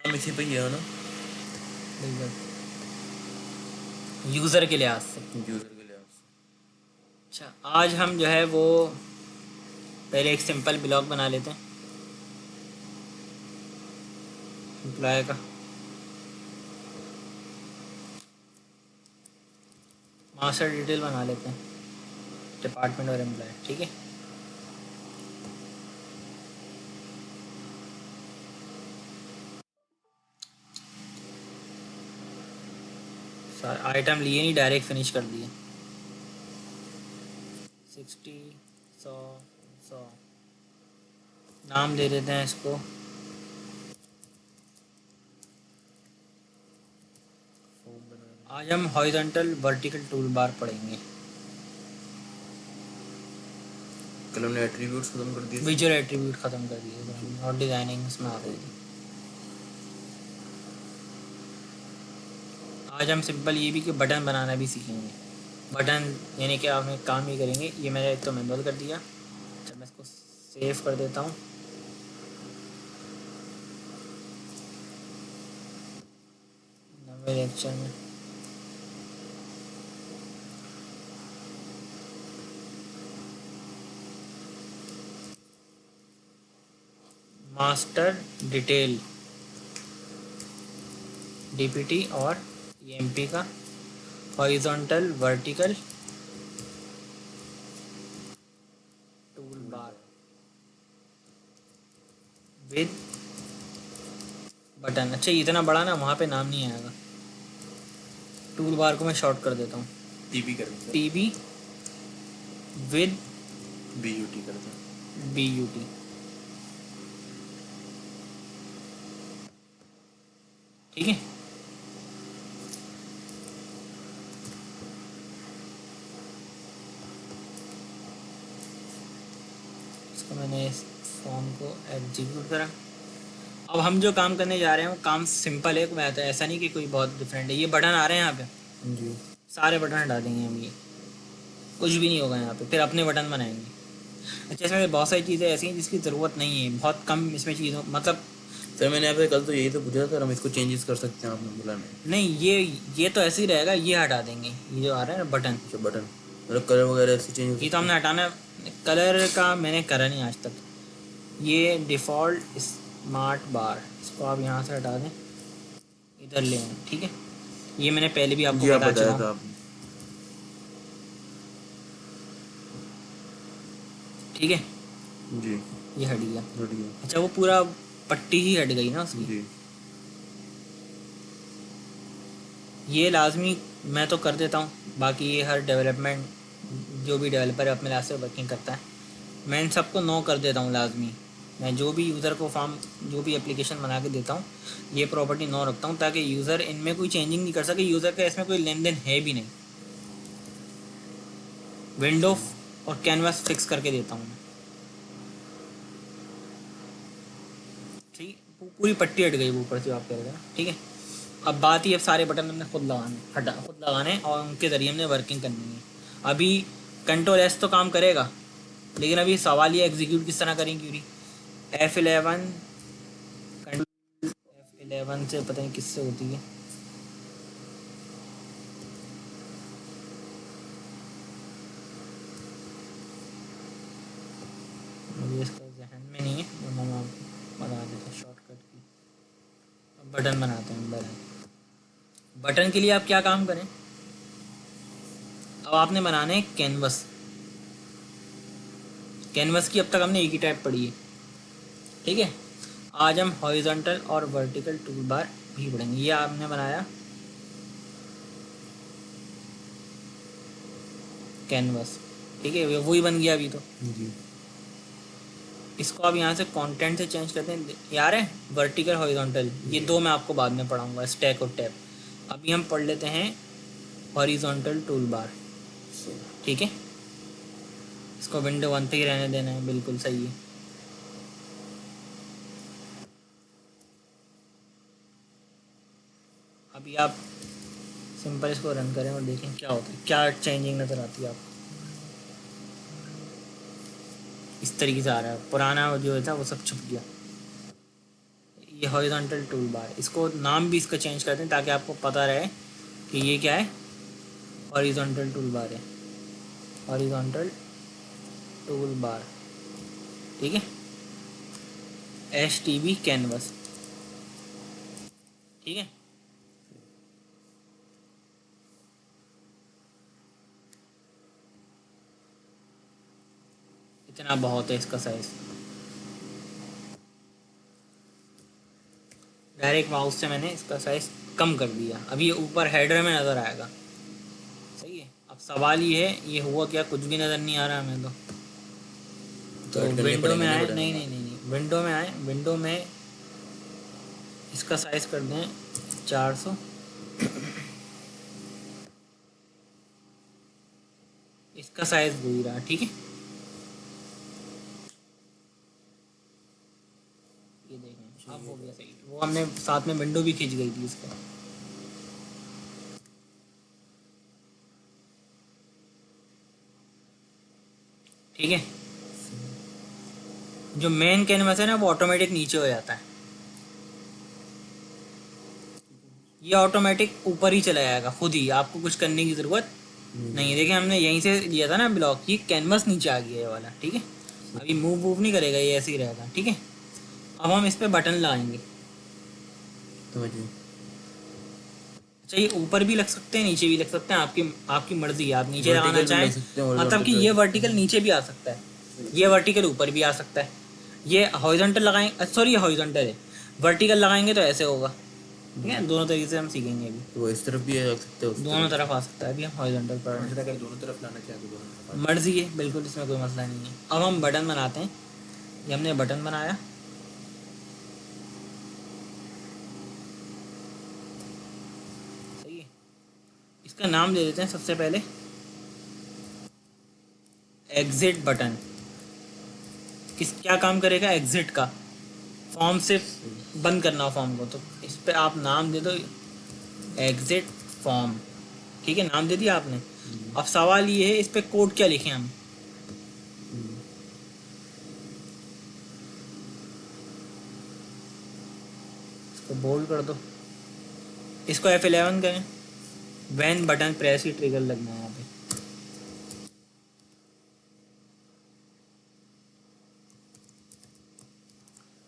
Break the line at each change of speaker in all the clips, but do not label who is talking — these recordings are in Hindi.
हम इसी पे ही है ना,
बिल्कुल यूज़र के लिहाज से।
यूज़र के लिहाज से।
अच्छा, आज हम जो है वो पहले एक सिंपल ब्लॉग बना लेते हैं एम्प्लॉय का। मास्टर डिटेल बना लेते हैं, डिपार्टमेंट और एम्प्लॉय। ठीक है, सारे आइटम लिए नहीं, डायरेक्ट फिनिश कर दिए। 60 100 100 नाम दे देते हैं इसको।
फॉर्म बनाना
आज हम हॉरिजॉन्टल वर्टिकल टूल बार पढ़ेंगे।
कल हमने एट्रीब्यूट्स खत्म कर दिए थे।
विजुअल एट्रीब्यूट ख़त्म कर दिए थे
जी।
हमने, और डिज़ाइनिंग इसमें आ गई थी। आज हम सिंपल ये भी कि बटन बनाना भी सीखेंगे। बटन यानी कि आप एक काम ही करेंगे। ये मैंने एक तो मैनुअल कर दिया। अच्छा, मैं इसको सेव कर देता हूँ। नवे लेक्चर में मास्टर डिटेल डीपीटी और ईएमपी का horizontal vertical tool bar with button. अच्छा, इतना बड़ा ना वहाँ पे नाम नहीं आएगा। टूल बार को मैं शॉर्ट कर देता हूँ,
टीबी कर देते
टीबी विद
हैं, बीयूटी करते हैं।
बीयूटी। ठीक है, इसको मैंने इस फॉर्म को एग्जीक्यूट करा। अब हम जो काम करने जा रहे हैं वो काम सिंपल है, कोई ऐसा नहीं कि कोई बहुत डिफरेंट है। ये बटन आ रहे हैं यहाँ पे,
जी।
सारे बटन हटा देंगे हम। ये कुछ भी नहीं होगा यहाँ पे, फिर अपने बटन बनाएंगे। अच्छा, इसमें बहुत सारी चीज़ें ऐसी हैं जिसकी ज़रूरत नहीं है, बहुत कम इसमें चीज़ों मतलब।
सर मैंने आपसे कल तो यही तो पूछा था सर, हम इसको चेंजेस कर सकते हैं, आपने बोला नहीं।
नहीं, ये तो ऐसे ही रहेगा। ये हटा देंगे, ये जो आ रहा है ना बटन,
अच्छा बटन, मतलब कलर वगैरह ऐसे चेंज हो
ये तो
सकते
हमने
हैं।
हटाना। कलर का मैंने करा नहीं आज तक। ये डिफ़ॉल्ट स्मार्ट बार, इसको आप यहाँ से हटा दें, इधर ले आएं। ठीक है, ये मैंने पहले भी आपको
जी आप
बता चुका
बताया
हूँ।
था आपने।
ठीक है,
जी।
ये हट गया।
बढ़िया।
अच्छा, वो पूरा पट्टी ही हट गई ना उसकी।
जी।
ये लाजमी मैं तो कर देता हूँ, बाकी ये हर डेवलपमेंट जो भी डेवलपर है अपने लास्ट से वर्किंग करता है, मैं इन सबको नो कर देता हूँ लाजमी। मैं जो भी यूज़र को फॉर्म, जो भी एप्लीकेशन बना के देता हूँ, ये प्रॉपर्टी नो रखता हूँ, ताकि यूज़र इनमें कोई चेंजिंग नहीं कर सके। यूज़र का इसमें कोई लेन देन है भी नहीं। विंडो और कैनवास फिक्स करके देता हूँ मैं। ठीक, पूरी पट्टी हट गई वो ऊपर से, आप कह रहे हैं। ठीक है, अब बात ही, अब सारे बटन हमने खुद लगाने और उनके ज़रिए हमने वर्किंग करनी है। अभी कंट्रोल एस तो काम करेगा, लेकिन अभी सवाल ये एग्जीक्यूट किस तरह करेंगे। क्योंकि F11 F11 से पता नहीं किससे होती है। मुझे इसका जहन में नहीं है, वरना मैं आपको बता देता हूँ शॉर्टकट की। अब बटन बनाते हैं। बटन के लिए आप क्या काम करें, अब आपने बनाने हैं कैनवस। कैनवस की अब तक हमने एक ही टाइप पढ़ी है। ठीक है, आज हम हॉरिजॉन्टल और वर्टिकल टूल बार भी पढ़ेंगे। ये आपने बनाया कैनवस। ठीक है, वही बन गया अभी तो।
जी।
इसको आप यहाँ से कंटेंट से चेंज करते हैं यार है, वर्टिकल हॉरिजॉन्टल, ये दो मैं आपको बाद में पढ़ाऊँगा, स्टैक और टैब। अभी हम पढ़ लेते हैं हॉरिजॉन्टल टूल बार। ठीक है, इसको विंडो 1 पे ही रहने देना है, बिल्कुल सही है। अभी आप सिंपल इसको रन करें और देखें क्या होता है, क्या चेंजिंग नज़र आती है आपको। इस तरीके से आ रहा है, पुराना जो था वो सब छुप गया। ये हॉरिजॉन्टल टूल बार, इसको नाम भी इसका चेंज करते हैं ताकि आपको पता रहे कि ये क्या है, हॉरिजॉन्टल टूल बार है, हॉरिजॉन्टल टूल बार, ठीक है, HTB कैनवस, ठीक है। इतना बहुत है इसका साइज। डायरेक्ट माउस से मैंने इसका साइज कम कर दिया, अभी ये ऊपर हेडर में नज़र आएगा, सही है। अब सवाल ये है, ये हुआ क्या, कुछ भी नज़र नहीं आ रहा हमें तो
ऐड करने
विंडो में
पड़ेंगे
आए,
बटन
नहीं
हमारे।
नहीं नहीं नहीं, विंडो में आए, विंडो में इसका साइज कर दें 400, इसका साइज वही रहा, ठीक है। ये देखें अब हो गया सही, वो हमने साथ में विंडो भी खींच गई थी इसका, ठीक है। जो मेन कैनवस है ना वो ऑटोमेटिक नीचे हो जाता है, ये ऑटोमेटिक ऊपर ही चला जाएगा खुद ही, आपको कुछ करने की ज़रूरत नहीं है। देखिए हमने यहीं से लिया था ना ब्लॉक, ये कैनवस नीचे आ गया ये वाला, ठीक है। अभी मूव वूव नहीं करेगा, ये ऐसे ही रहेगा, ठीक है। अब हम इस पे बटन लगाएंगे,
समझिए।
अच्छा ये ऊपर भी लग सकते हैं, नीचे भी लग सकते हैं, आपकी आपकी मर्जी है, आप नीचे लगाना
वर्टिकल भी
चाहें,
लग सकते हैं,
मतलब कि
हॉरिजॉन्टल
ये
भी।
वर्टिकल नीचे भी आ सकता है, ये वर्टिकल ऊपर भी आ सकता है। ये हॉरिजॉन्टल लगाएंगे, सॉरी ये हॉरिजॉन्टल है, वर्टिकल लगाएंगे तो ऐसे होगा, ठीक है। दोनों तरीके से हम सीखेंगे अभी,
तो वो इस तरफ भी लग सकते हैं, उस
दोनों
तरफ।
तरफ आ सकता है। अभी हम हॉरिजॉन्टल पर
अच्छा, अगर दोनों तरफ लाना चाहे तो दोनों तरफ
मर्जी है, बिल्कुल इसमें कोई मसला नहीं है। अब हम बटन बनाते हैं, ये हमने बटन बनाया, सही है। इसका नाम दे देते हैं सबसे पहले एग्जिट बटन। किस क्या काम करेगा, एग्जिट का, फॉर्म से बंद करना हो फॉर्म को, तो इस पे आप नाम दे दो एग्जिट फॉर्म, ठीक है, नाम दे दिया आपने। अब सवाल ये है इस पे कोड क्या लिखें हम, इसको बोल्ड कर दो, इसको F11 करें, वैन बटन प्रेस ही ट्रिगर लगना है यहाँ पे,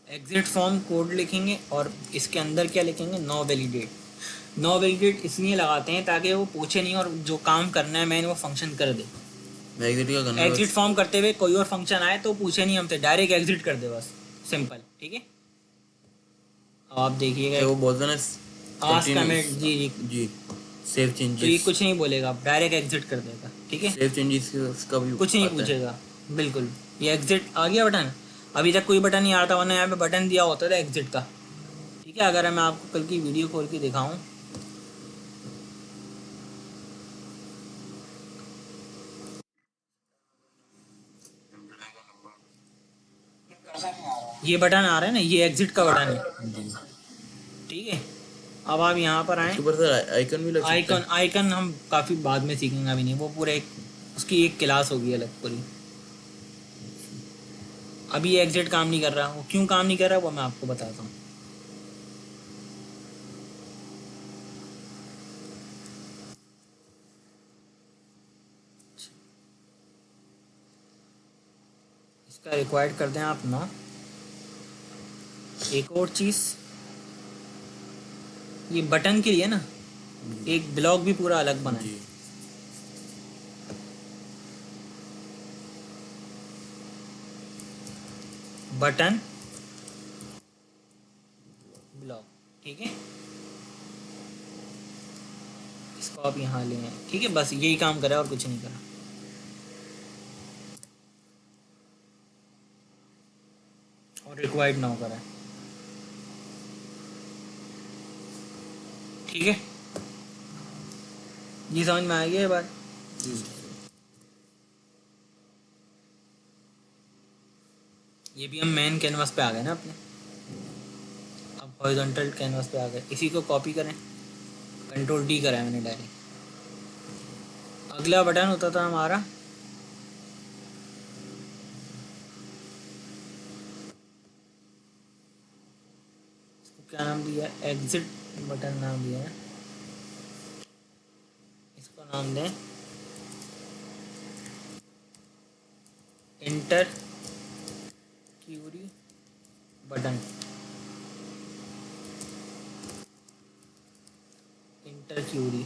एग्जिट फॉर्म कोड लिखेंगे और इसके अंदर क्या लिखेंगे, नो वैलिडेट। नो वैलिडेट इसलिए लगाते हैं ताकि वो पूछे नहीं और जो काम करना है मैंने वो फंक्शन कर दे।
एग्जिट का करना है
एग्जिट
बस।
फॉर्म करते हुए कोई और फंक्शन आए तो पूछे नहीं हमसे, डायरेक्ट एग्जिट कर दे बस, सिंपल, ठीक है। अब आप देखिएगा
क्या वो बोलते हैं ना,
आस्क कमेंट, जी जी,
जी, सेव
तो ये
चेंजेस।
कुछ नहीं बोलेगा, डायरेक्ट एग्जिट कर देगा, ठीक है,
सेव चेंजेस का भी
कुछ नहीं
आता है।
पूछेगा, बिल्कुल। ये एग्जिट आ गया बटन, अभी तक कोई बटन नहीं आ रहा था, वरना यहाँ पे बटन दिया होता था एग्जिट का, ठीक है। अगर मैं आपको कल की वीडियो खोल के दिखाऊं, ये बटन आ रहा है ना, ये एग्जिट का बटन है,
जी।
ठीक है। अब आप यहाँ पर आए,
उसके ऊपर सर आइकन भी लग सकता
आइकन,
है।
आइकन हम काफ़ी बाद में सीखेंगे, अभी नहीं, वो पूरे एक उसकी एक क्लास होगी अलग पूरी। अभी ये एग्जिट काम नहीं कर रहा, वो क्यों काम नहीं कर रहा वो मैं आपको बताता हूँ। इसका रिक्वायर्ड कर दें आप 9। एक और चीज़, ये बटन के लिए ना एक ब्लॉक भी पूरा अलग बना है,
जी।
बटन ब्लॉक, ठीक है। इसको आप यहाँ ले आए, ठीक है, बस यही काम करा और कुछ नहीं करा। और रिक्वायर्ड ना करा, ठीक है। ये समझ में आ गया ये बात।
जी।
ये भी हम मेन कैनवास पे आ गए ना अपने, अब हॉरिजॉन्टल कैनवास पे आ गए। इसी को कॉपी करें, कंट्रोल डी करा है मैंने डायरेक्ट। अगला बटन होता था हमारा दिया एग्जिट बटन नाम दिया है, इसको नाम दें enter query button, enter query.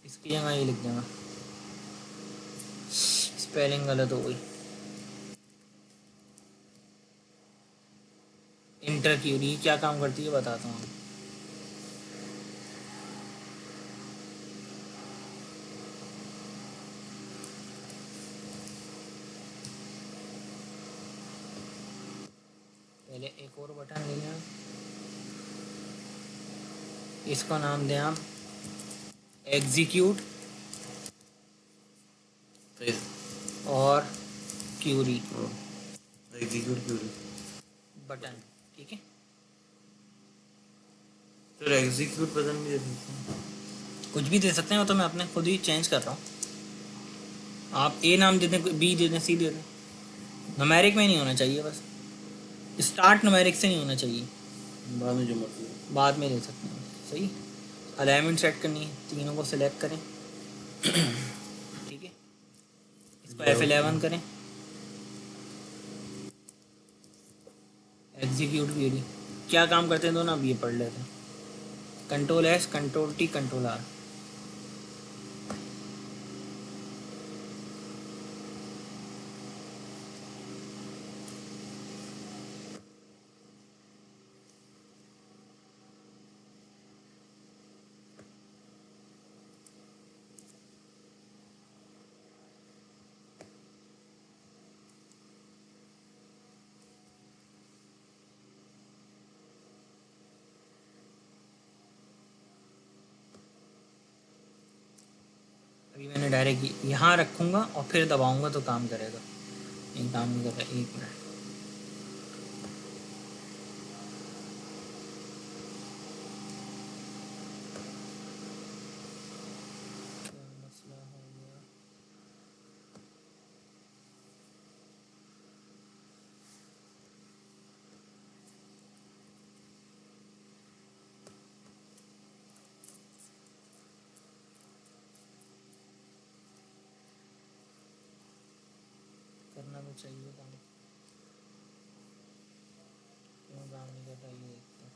इसकी जगह ये लिख देंगे, स्पेलिंग गलत हो गई, इंटर क्यूरी क्या काम करती है बताता हूँ। पहले एक और बटन ले लें, इसको नाम दें आप एग्जीक्यूट
फिर
और क्यूरी
एग्जीक्यूट क्यूरी
बटन, ठीक है।
फिर एग्जीक्यूट बटन भी दे सकते हैं।
कुछ भी दे सकते हैं, वो तो मैं अपने खुद ही चेंज कर रहा हूँ। आप ए नाम दे दें, बी दे दें, सी दे दें, न्यूमेरिक में नहीं होना चाहिए, बस स्टार्ट न्यूमेरिक से नहीं होना चाहिए,
बाद में जो मर्जी
बाद में ले सकते हैं। सही, अलाइनमेंट सेट करनी है, तीनों को सिलेक्ट करें, ठीक है। इसको F11 करें, एग्जीक्यूट क्यूरी क्या काम करते हैं दोनों, अब ये पढ़ लेते हैं। Control S, control T, control R. अभी मैंने डायरेक्ट यहाँ रखूँगा और फिर दबाऊँगा तो काम करेगा, नहीं काम नहीं कर रहा, 1 मिनट। क्या मसला हो गया, करना तो चाहिए काम, क्यों काम नहीं कर रहा ये देखते हैं।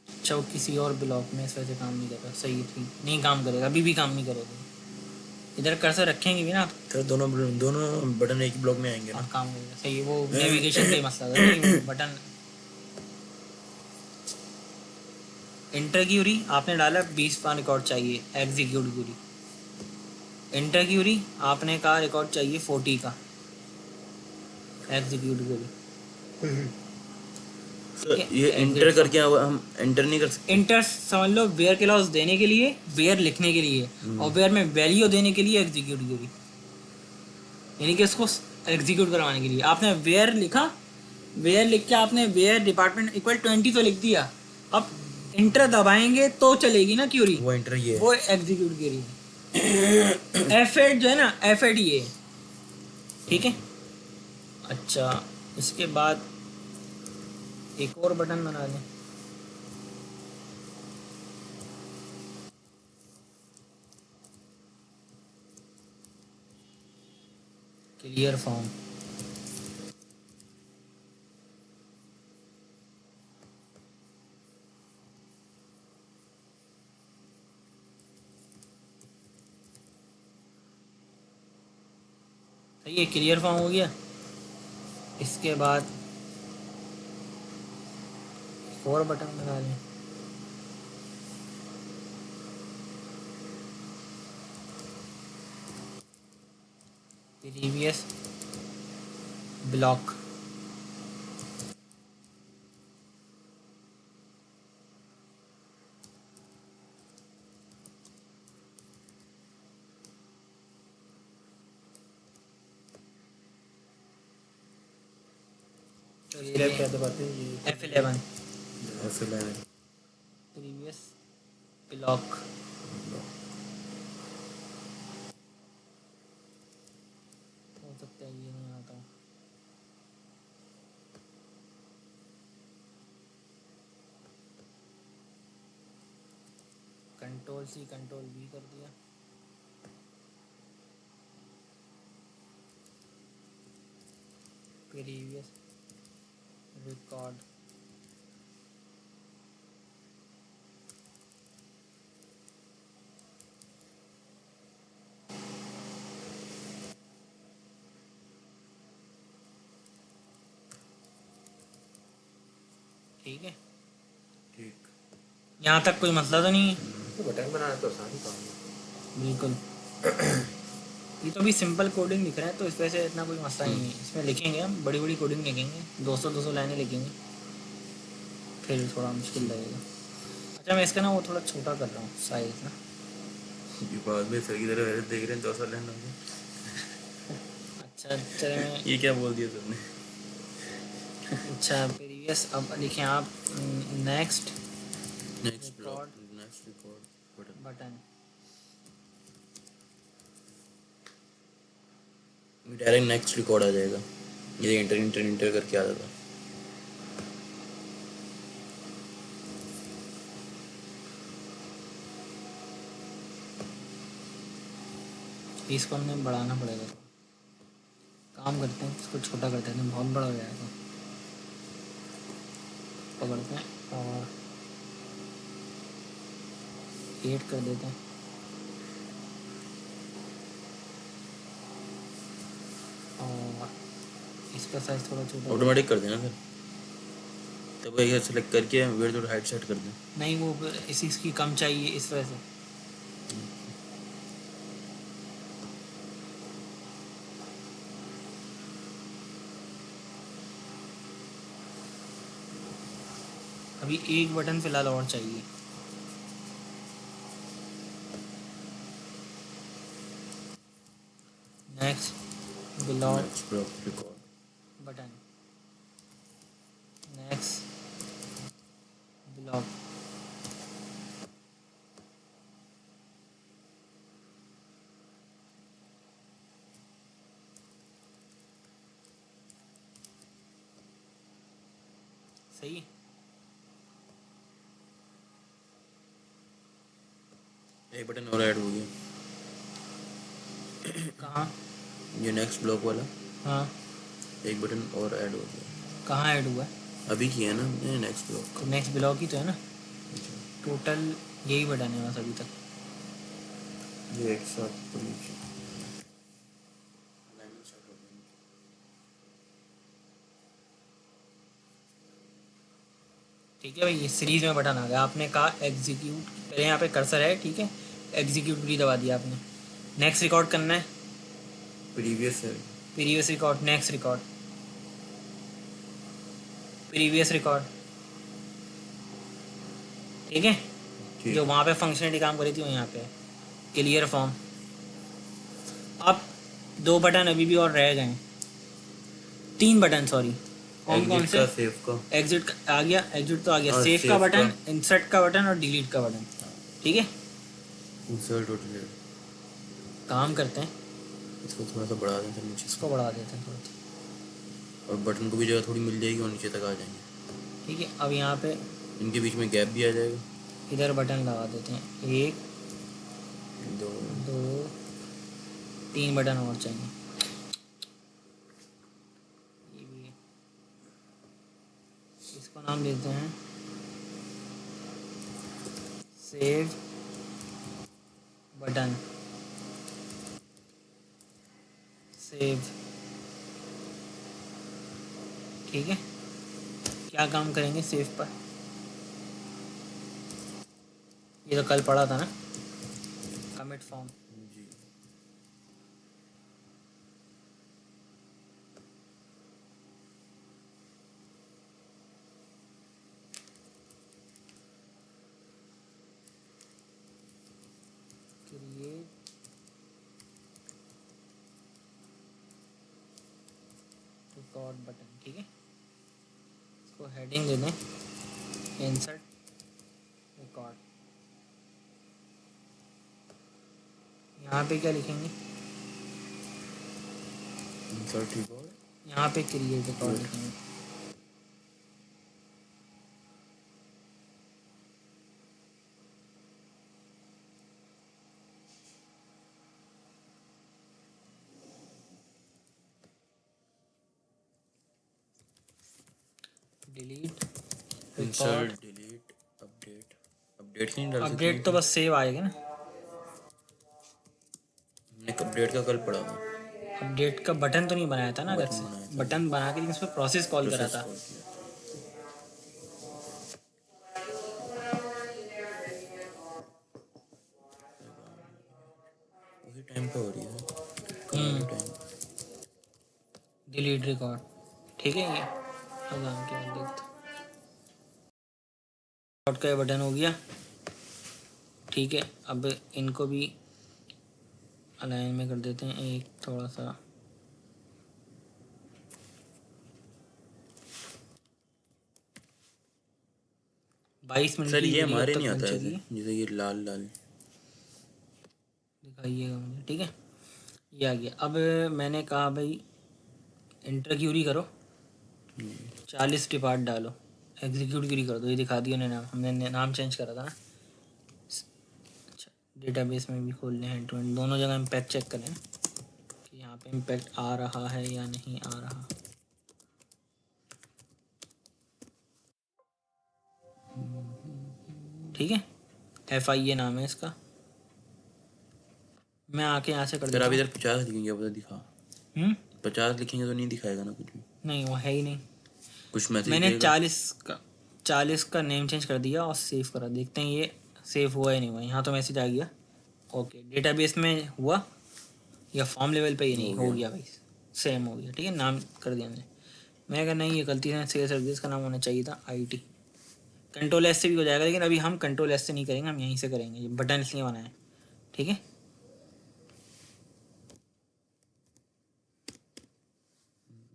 अच्छा वो किसी और ब्लॉक में इस वजह से काम नहीं कर रहा, सही ठीक नहीं काम करेगा, अभी भी काम नहीं करेगा। इधर कर्सर रखेंगे भी ना आप,
तो दोनों बटन एक ही ब्लॉक में आएंगे
और
ना।
काम करेगा, सही। वो नेविगेशन का ही मसला था, नहीं बटन। इंटर क्यूरी आपने डाला 20 का रिकॉर्ड चाहिए, एग्जीक्यूट क्यूरी। इंटर क्यूरी आपने कहा रिकॉर्ड चाहिए 40 का, एग्जीक्यूट क्यूरी।
तो ये इंटर करके अब हम एंटर नहीं कर सकते।
इंटर समझ लो वेयर के लॉस देने के लिए, वेयर लिखने के लिए, और वेयर में वैल्यू देने के लिए एग्जीक्यूट क्यूरी, यानी कि इसको एग्जीक्यूट करवाने के लिए आपने वेयर लिखा, वेयर लिख के आपने वेयर डिपार्टमेंट इक्वल 20 तो लिख दिया, अब इंटर दबाएंगे तो चलेगी ना क्यूरी,
वो एंटर ये है।
वो एग्जीक्यूट क्यूरी है। F8 जो है ना, F8 ये है, ठीक है। अच्छा इसके बाद एक और बटन बना लें, क्लियर फॉर्म। ये क्लियर फॉर्म हो गया। इसके बाद एक और बटन बना लें, प्रीवियस ब्लॉक।
टैब क्या दबाते हैं ये?
F11
F11
previous block. हो सकता है ये नहीं आता। कंट्रोल C कंट्रोल V कर दिया। प्रीवियस रिकॉर्ड ठीक है।
ठीक।
यहाँ तक कोई मसला तो नहीं है?
तो बटन बनाना तो आसान ही काम है।
बिल्कुल। ये तो अभी सिंपल कोडिंग लिख रहे हैं तो इस वजह से इतना कोई मसला नहीं है। इसमें लिखेंगे हम बड़ी बड़ी कोडिंग लिखेंगे, 200 लाइनें लिखेंगे, फिर थोड़ा मुश्किल लगेगा। अच्छा मैं इसका ना वो थोड़ा छोटा कर रहा हूँ साइज ना।
ये बाद में सर की तरह देख रहे हैं 200 लाइन होंगे।
अच्छा चले मैं
ये क्या बोल दिया तुमने?
अच्छा प्रीवियस अब लिखें आप next
next
record
button.
Button.
Direct next record आ जाएगा। ये इंटर करके आ जाता।
इसको हमने बढ़ाना पड़ेगा थोड़ा। काम करते हैं इसको छोटा कर देते हैं, बहुत बड़ा हो जाएगा। पकड़ते हैं और 8 कर देते हैं और इसका साइज थोड़ा छोटा।
ऑटोमेटिक कर देना फिर। तब एक सेलेक्ट करके विड्थ और हाइट सेट कर दें।
नहीं वो इसी की कम चाहिए इस वजह से। अभी एक बटन फिलहाल और चाहिए। Next block
next block record
button. Next block सही।
एक बटन और ऐड हो गया।
कहाँ?
ये नेक्स्ट ब्लॉक वाला
हाँ
एक बटन और ऐड हो गया।
कहाँ ऐड हुआ है?
अभी किया ना हमने नेक्स्ट ब्लॉक
तो नेक्स्ट ब्लॉक ही तो है ना। टोटल यही बटन है बस अभी तक।
ये एक साथ तो नीचे
ठीक है भाई ये सीरीज में बटन आ गया। आपने कहा एग्जीक्यूट, पहले यहाँ पे कर्सर है ठीक है, एग्जीक्यूट भी दबा दिया आपने। नेक्स्ट रिकॉर्ड करना है,
प्रीवियस है।
Previous record, next record, previous record. ठीक है
ठीक।
जो वहाँ पे फंक्शनलिटी काम करी थी वो यहाँ पे क्लियर फॉर्म। अब 2 बटन अभी भी और रह गए, 3 बटन सॉरी। कौन कौन
एग्जिट
से?
का सेव का
एग्जिट आ गया, एग्जिट तो आ गया।
हाँ,
सेव का
save
बटन,
का।
इंसर्ट का बटन और डिलीट का बटन। ठीक है
इंसर्ट और डिलीट।
काम करते हैं,
इसको थोड़ा सा बढ़ा दें फिर नीचे
इसको बढ़ा देते हैं थोड़ा सा।
और बटन को भी जगह थोड़ी मिल जाएगी और नीचे तक आ जाएंगे।
ठीक है अब यहाँ पे
इनके बीच में गैप भी आ जाएगा।
इधर बटन लगा देते हैं, 1
दो
2 3 बटन और चाहिए। ये भी है। इसको नाम देते हैं सेव बटन। सेव ठीक है। क्या काम करेंगे सेव पर? ये तो कल पढ़ा था ना, कमिट फॉर्म।
जी।
Create record button. ठीक है हेडिंग दे दें इंसर्ट रिकॉर्ड। यहाँ पे क्या लिखेंगे?
इंसर्ट रिकॉर्ड,
यहाँ पे क्रिएट रिकॉर्ड लिखेंगे। Delete record.
Insert delete update, update नहीं डाल सकते
अपडेट तो बस सेव आएगा ना।
हमने अपडेट का कल पढ़ा था,
अपडेट का बटन तो नहीं बनाया था ना अलग
बटन
से,
बनाया था।
बटन बना के इसमें प्रोसेस कॉल करा
प्रोसेस
था।
कॉल किया था। वही टाइम पे हो रही है काफी टाइम।
डिलीट रिकॉर्ड ठीक है। ये अजान के बाद देखते रिकॉर्ड का बटन हो गया ठीक है। अब इनको भी अलाइन में कर देते हैं एक थोड़ा सा। बाईस मिनट
सर
की
ये
वीडियो अब
हमारे
तक
नहीं
बन
आता
चुकी
ऐसे,
है।
जैसे ये लाल लाल।
दिखाइएगा मुझे ठीक है। ये आ गया। अब मैंने कहा भाई इंटर क्यूरी करो, 40 डिपार्ट डालो, एग्जीक्यूट क्यूरी कर दो। ये दिखा दिया उन्होंने नाम, हमने नाम चेंज करा था ना। अच्छा डेटाबेस में भी खोलने हैं टू एंड, दोनों जगह इम्पैक्ट चेक करें कि यहाँ पे इम्पैक्ट आ रहा है या नहीं आ रहा। ठीक है। FIA नाम है इसका। मैं आके यहाँ से कर
सर
देता
आप
हूँ।
इधर 50 लिखेंगे, अब तो दिखा 50 लिखेंगे तो नहीं दिखाएगा ना कुछ भी,
नहीं वो है ही नहीं।
कुछ मैसेज
मैंने
देगा।
40 का नेम चेंज कर दिया और सेव करा। देखते हैं ये सेव हुआ या नहीं हुआ। यहाँ तो मैसेज आ गया ओके। डेटाबेस में हुआ या फॉर्म लेवल पे ही नहीं हो गया भाई, सेम हो गया ठीक है। नाम कर दिया हमने। मैं कहा नहीं ये गलती से सेल्स सर्विस का नाम होना चाहिए था IT। कंट्रोल S से भी हो जाएगा, लेकिन अभी हम कंट्रोल S से नहीं करेंगे, हम यहीं से करेंगे। ये बटन इसलिए बनाए ठीक है।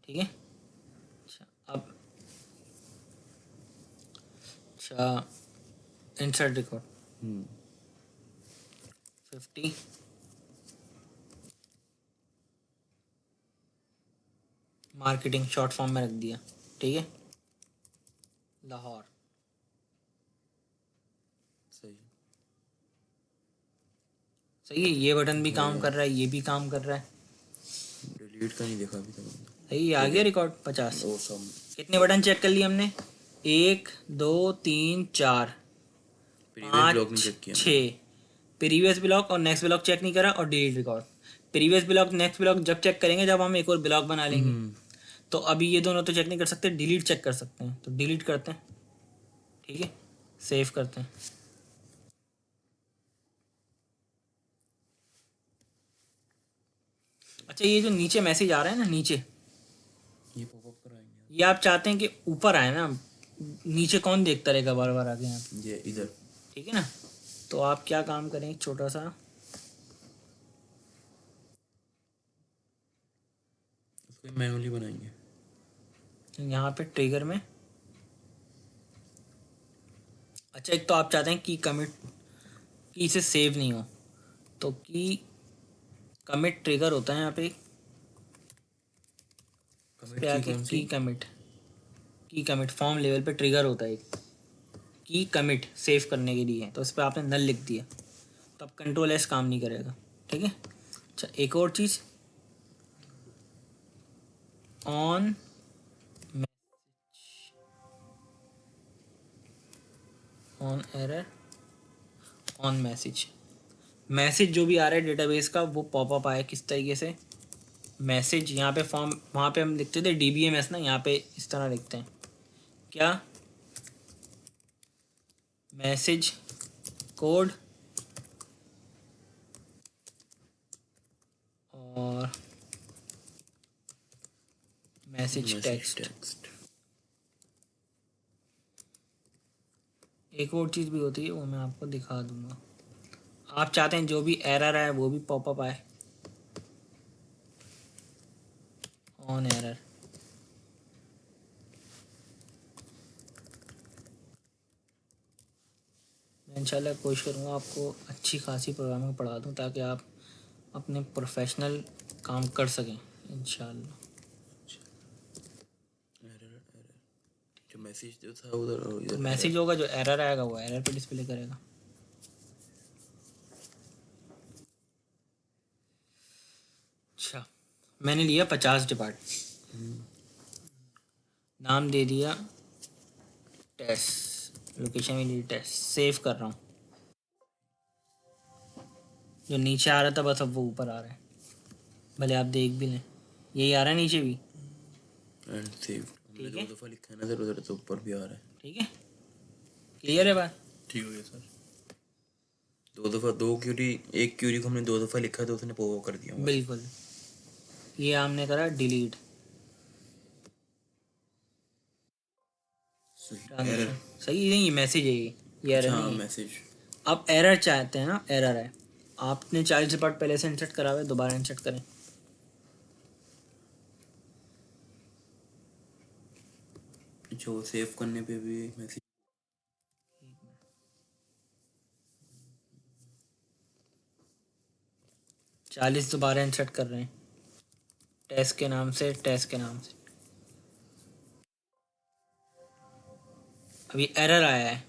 ठीक है। अच्छा अब अच्छा insert record 50 marketing short form में रख दिया ठीक है। लाहौर
सही
सही है। ये बटन भी काम कर रहा है, ये भी काम कर रहा है।
डिलीट का नहीं देखा अभी तक।
सही आ गया रिकॉर्ड 50।
वो सब
कितने बटन चेक कर लिए हमने? 1 2 3 4
प्रीवियस ब्लॉक नहीं
5
चेक किया
6। प्रीवियस ब्लॉक और नेक्स्ट ब्लॉक चेक नहीं करा, और delete record. Previous block next block जब चेक करेंगे जब हम एक और ब्लॉक बना लेंगे। तो अभी ये दोनों तो चेक नहीं कर सकते, डिलीट चेक कर सकते हैं। तो डिलीट करते हैं ठीक है, सेव करते हैं। अच्छा ये जो नीचे मैसेज आ रहा है ना नीचे,
ये पॉपअप कराएंगे।
ये आप चाहते हैं कि ऊपर आए ना, नीचे कौन देखता रहेगा बार बार आगे यहाँ पे,
ये इधर
ठीक है ना। तो आप क्या काम करें, एक छोटा सा
उसको मैनुअली बनाएंगे।
यहाँ पे ट्रिगर में। अच्छा एक तो आप चाहते हैं कि कमिट की से सेव नहीं हो, तो की कमिट ट्रिगर होता है यहाँ पे।
कमिट की कौन सी?
की कमिट फॉर्म लेवल पे ट्रिगर होता है एक, की कमिट सेव करने के लिए। तो इस पर आपने नल लिख दिया तो अब कंट्रोल S काम नहीं करेगा ठीक है। अच्छा एक और चीज़, ऑन एरर ऑन मैसेज जो भी आ रहा है डेटाबेस का वो पॉपअप आया किस तरीके से। मैसेज यहाँ पे फॉर्म, वहाँ पे हम लिखते थे DBMS ना, यहाँ पे इस तरह लिखते हैं क्या, मैसेज कोड और मैसेज टेक्स्ट। एक और चीज़ भी होती है वो मैं आपको दिखा दूंगा। आप चाहते हैं जो भी एरर है वो भी पॉपअप आए, ऑन एरर। मैं इंशाल्लाह कोशिश करूँगा आपको अच्छी खासी प्रोग्रामिंग पढ़ा दूँ ताकि आप अपने प्रोफेशनल काम कर सकें इंशाल्लाह।
जो मैसेज जो था उधर
तो
इधर
मैसेज होगा, जो एरर आएगा वो एरर पे डिस्प्ले करेगा। अच्छा, मैंने लिया 50 डिपार्ट, नाम दे दिया टेस्ट, लोकेशन भी ली टेस्ट, सेव कर रहा हूँ। जो नीचे आ रहा था बस अब वो ऊपर आ रहा है, भले आप देख भी लें, यही आ रहा है नीचे भी।
एंड सेव हमने
ठीक है,
2 दफ़ा लिखा है ना सर, उधर तो ऊपर भी आ रहा है।
ठीक है, क्लियर है बात?
ठीक हो गया सर। 2 दफ़ा 2 क्यूरी, एक क्यूरी को हमने 2 दफ़ा लिखा तो उसने वो कर दिया बस।
बिल्कुल, ये हमने करा डिलीट ट्रांजेक्शन, सही नहीं, ये मैसेज है, ये एरर
अच्छा
नहीं है।
मैसेज।
आप एरर चाहते हैं ना, एरर है, आपने 40 पार्ट पहले से इंसर्ट करा हुआ है, दोबारा इंसर्ट करें।
जो सेव करने पे भी मैसेज
40 दोबारा इंसर्ट कर रहे हैं, टेस्ट के नाम से, टेस्ट के नाम से। अभी एरर आया है,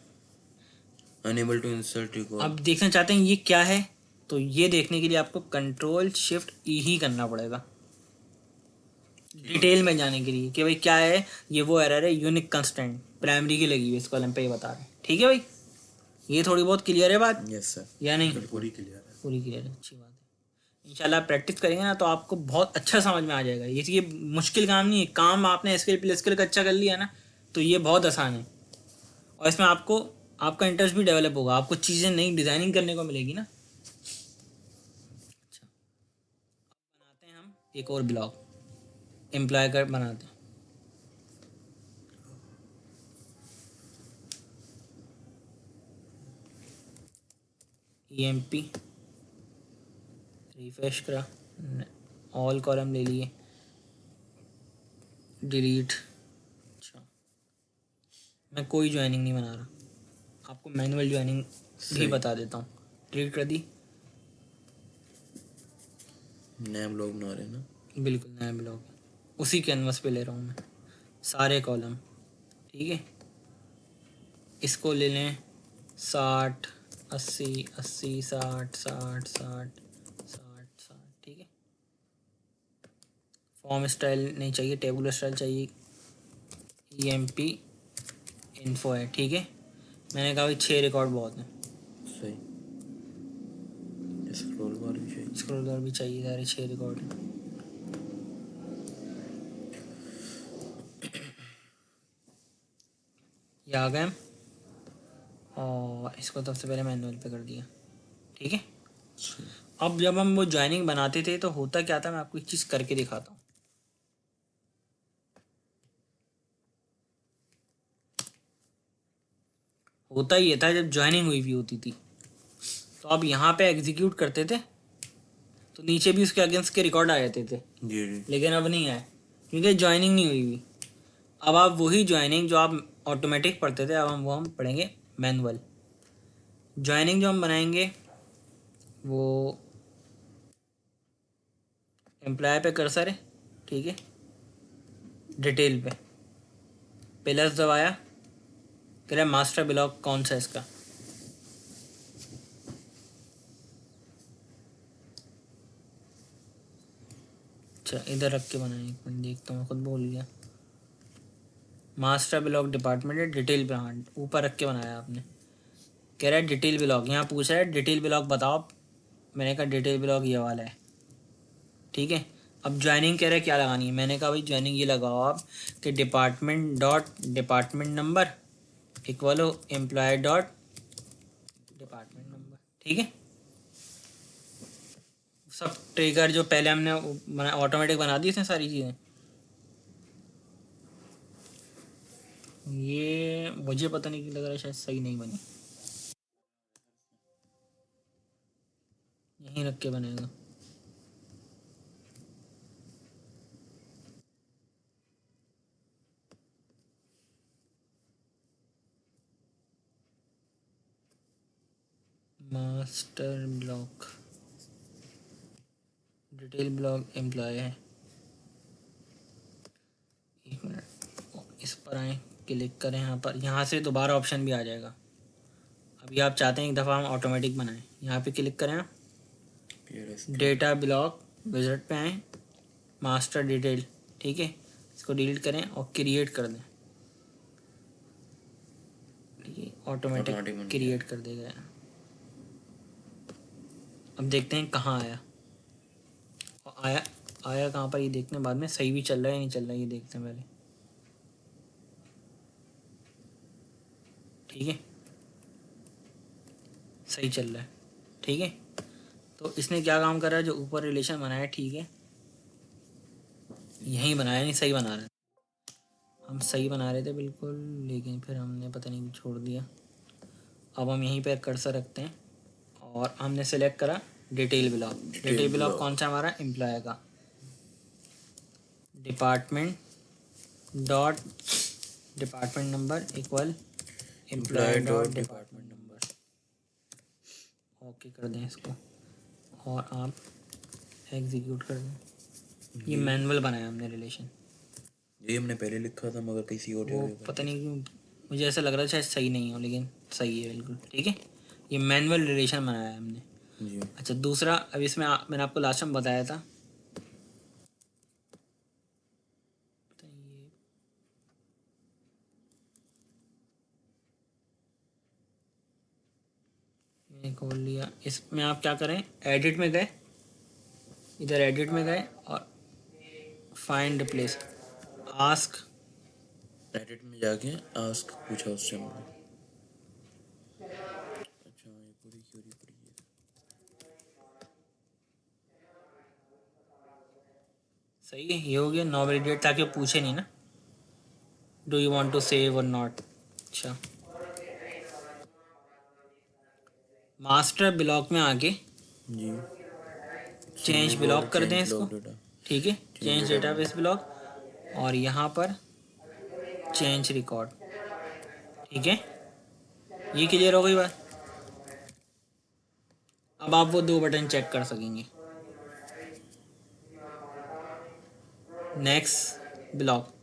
अनेबल टू इंसर्ट
अब
रिकॉर्ड।
देखना चाहते हैं ये क्या है, तो ये देखने के लिए आपको कंट्रोल शिफ्ट ई ही करना पड़ेगा डिटेल में जाने के लिए कि भाई क्या है। ये वो एरर है, यूनिक कंस्टेंट प्राइमरी की लगी हुई इस कॉलम पे, ये बता रहे हैं। ठीक है भाई, ये थोड़ी बहुत क्लियर है बात
यस सर।
या नहीं?
पूरी क्लियर है।
पूरी क्लियर है, अच्छी बात है। इंशाल्लाह आप प्रैक्टिस करेंगे ना तो आपको बहुत अच्छा समझ में आ जाएगा। ये मुश्किल काम नहीं है, काम आपने स्किल प्लस स्किल का अच्छा कर लिया ना तो ये बहुत आसान है, और इसमें आपको आपका इंटरेस्ट भी डेवलप होगा, आपको चीज़ें नई डिज़ाइनिंग करने को मिलेगी ना। अच्छा, बनाते हैं हम एक और ब्लॉग, एम्प्लॉय का बनाते हैं। EMP रिफ्रेश करा, ऑल कॉलम ले लिए, डिलीट। अच्छा, मैं कोई ज्वाइनिंग नहीं बना रहा, आपको मैनुअल ज्वाइनिंग भी
सही।
बता देता हूँ। डिलीट कर दी,
नया ब्लॉग बना रहे हैं ना।
बिल्कुल नया ब्लॉग उसी कैनवस पे ले रहा हूँ मैं, सारे कॉलम। ठीक है, इसको ले लें 60 80 80 60 60 60 60 60। ठीक है, फॉर्म स्टाइल नहीं चाहिए, टेबुलर स्टाइल चाहिए। EMP इन्फो है, ठीक है। मैंने कहा भाई 6 रिकॉर्ड बहुत हैं,
सही। स्क्रॉल बार भी चाहिए।
स्क्रॉल बार भी चाहिए, सारे 6 रिकॉर्ड हैं। ये आ गए, और इसको सबसे पहले मैनुअल पे कर दिया। ठीक है, अब जब हम वो ज्वाइनिंग बनाते थे तो होता क्या था, मैं आपको एक चीज़ करके दिखाता हूँ। होता ये था, जब ज्वाइनिंग हुई भी होती थी तो आप यहाँ पे एग्जीक्यूट करते थे तो नीचे भी उसके अगेंस्ट के रिकॉर्ड आ जाते थे,
जी जी।
लेकिन अब नहीं आए क्योंकि ज्वाइनिंग नहीं हुई हुई। अब आप वही ज्वाइनिंग जो आप ऑटोमेटिक पढ़ते थे, अब हम पढ़ेंगे मैनुअल ज्वाइनिंग। जो हम बनाएंगे वो एम्प्लॉय पे कर्सर है, ठीक है, डिटेल पे प्लस दबाया, कह रहा है मास्टर ब्लॉक कौन सा है इसका। अच्छा, इधर रख के बनाए, एक मिनट देखता हूँ, खुद भूल गया। मास्टर ब्लॉक डिपार्टमेंट है, डिटेल पे, हाँ ऊपर रख के बनाया आपने। कह रहा है डिटेल ब्लॉक, यहाँ पूछ रहा है डिटेल ब्लॉक बताओ, मैंने कहा डिटेल ब्लॉक ये वाला है। ठीक है, अब ज्वाइनिंग कह रहा है क्या लगानी है, मैंने कहा भाई ज्वाइनिंग ये लगाओ आप कि department dot department number equal हो एम्प्लॉय डॉट डिपार्टमेंट नंबर। ठीक है, सब ट्रिगर जो पहले हमने ऑटोमेटिक बना दी इसने सारी चीज़ें। ये मुझे पता नहीं लग रहा है, शायद सही नहीं बनी, यहीं रख के बनेगा। Master block detail block employ है। एक मिनट, इस पर आए, क्लिक करें यहाँ पर, यहाँ से दोबारा ऑप्शन भी आ जाएगा। अभी आप चाहते हैं एक दफ़ा हम ऑटोमेटिक बनाएं, यहाँ पे क्लिक करें आप, डेटा ब्लॉक विजिट पे आएँ, मास्टर डिटेल, ठीक है, इसको डिलीट करें और क्रिएट कर दें। ठीक है, ऑटोमेटिक
Automatic बन
क्रिएट कर देगा। अब देखते हैं कहाँ आया, और आया कहाँ पर ये देखते हैं, बाद में सही भी चल रहा है या नहीं चल रहा है ये देखते हैं पहले। ठीक है, सही चल रहा है। ठीक है, तो इसने क्या काम करा है, जो ऊपर रिलेशन बनाया ठीक है, यहीं बनाया नहीं, सही बना रहे हैं हम, सही बना रहे थे बिल्कुल, लेकिन फिर हमने पता नहीं छोड़ दिया। अब हम यहीं पर कर्सर रखते हैं और हमने सेलेक्ट करा डिटेल ब्लॉक। डिटेल ब्लॉक कौन सा हमारा, एम्प्लॉय का। Department dot department number equal employ dot department number. Okay कर दें इसको और आप एग्जीक्यूट कर दें। ये मैनुअल बनाया हमने रिलेशन,
ये हमने पहले लिखा था मगर किसी और
वो
जगह
पता नहीं क्यों मुझे ऐसा लग रहा था शायद सही नहीं हो, लेकिन सही है बिल्कुल। ठीक है, ये मैनुअल रिलेशन बनाया है हमने।
जी।
अच्छा, दूसरा, अब इसमें मैंने आपको लास्ट में बताया था, मैंने खोल लिया। इसमें आप क्या करें, एडिट में गए, इधर एडिट में गए और फाइंड रिप्लेस, आस्क,
एडिट में जाके आस्क पूछा उससे हमने। अच्छा, ये पूरी क्वेरी पड़ी है।
सही है, ये हो गया नो वैलिडेट, ताकि वो पूछे नहीं ना do you want to save और नॉट। अच्छा, मास्टर ब्लॉक में आके
जी।
चेंज ब्लॉक कर दें
चेंज
इसको।
Block data.
ठीक है, चेंज डेटाबेस ब्लॉक, और यहाँ पर चेंज रिकॉर्ड। ठीक है, ये क्लियर हो गई बात। अब आप वो दो बटन चेक कर सकेंगे, नेक्स्ट ब्लॉक,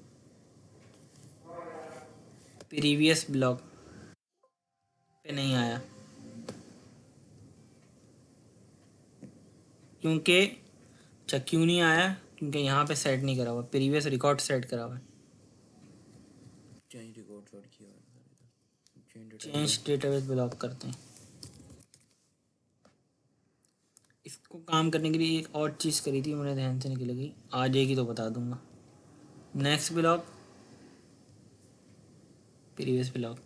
प्रीवियस ब्लॉक पे नहीं आया क्योंकि, अच्छा क्यों नहीं आया, क्योंकि यहाँ पे सेट नहीं करा हुआ, प्रीवियस रिकॉर्ड सेट करा हुआ है।
चेंज रिकॉर्ड शॉट किया हुआ है।
चेंज डेटाबेस ब्लॉक करते हैं। इसको काम करने के लिए एक और चीज़ करी थी, मुझे ध्यान से निकल गई, आ जाएगी तो बता दूंगा। नेक्स्ट ब्लॉक, प्रीवियस ब्लॉक,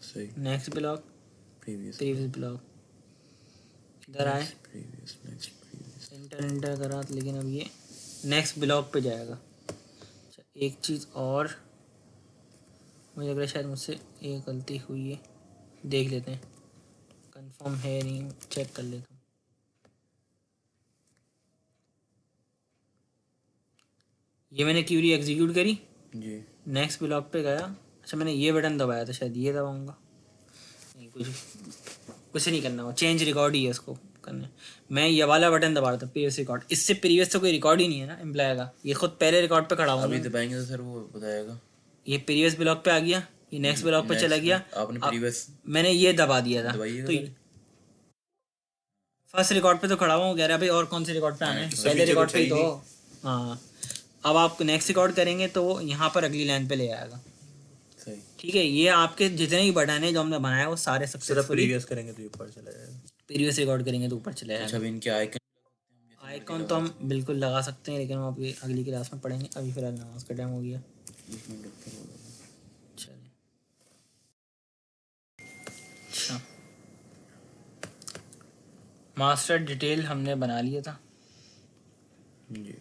सही।
Next block,
previous
previous block, इधर आए,
प्रीवियस नेक्स्ट प्रीवियस।
इंटर करा, लेकिन अब ये नेक्स्ट ब्लॉक पे जाएगा। अच्छा, एक चीज़ और, मुझे लग रहा है शायद मुझसे ये गलती हुई है, देख लेते हैं, कंफर्म है नहीं, चेक कर लेता हूँ। ये मैंने क्यूरी एग्जीक्यूट करी,
जी।
नेक्स्ट ब्लॉक पे गया। अच्छा, मैंने ये बटन दबाया था, शायद ये दबाऊंगा, नहीं कुछ नहीं करना, वो चेंज रिकॉर्ड ही है इसको करने। मैं ये वाला बटन दबा रहा था, प्रीवियस रिकॉर्ड, इससे प्रीवियस तो कोई रिकॉर्ड ही नहीं है ना एम्प्लॉय का, ये खुद पहले रिकॉर्ड पे खड़ा हुआ
अभी
है।
दबाएंगे तो सर वो बताएगा।
ये प्रीवियस ब्लॉक पे आ गया, ये नेक्स्ट ब्लॉक पे चला गया।
आपने प्रीवियस
मैंने ये दबा दिया था,
दबाइएगा
तो
सर।
फर्स्ट रिकॉर्ड पे तो खड़ा हुआ हूँ, कह रहा भाई और कौन से रिकॉर्ड पे आना है,
सभी
पहले
जगह
रिकॉर्ड पे ही तो।
चाहिए।
हाँ, अब आप नेक्स्ट रिकॉर्ड करेंगे तो वो यहाँ पर अगली लाइन पे ले आएगा।
सही।
ठीक है, ये आपके जितने भी बटन है जो हमने बनाया वो सारे
सिर्फ
सक्सेसफुली,
प्रीवियस करेंगे तो ऊपर चला जाएगा।
प्रीवियस रिकॉर्ड करेंगे तो ऊपर चले
अच्छा,
जाएगा।
अभी इनके आइकन
आइकॉन तो हम बिल्कुल लगा सकते हैं, लेकिन हम अभी अगली क्लास में पढ़ेंगे, अभी फिलहाल नमाज का टाइम हो गया। चलिए, अच्छा, मास्टर डिटेल हमने बना लिया था।
जी।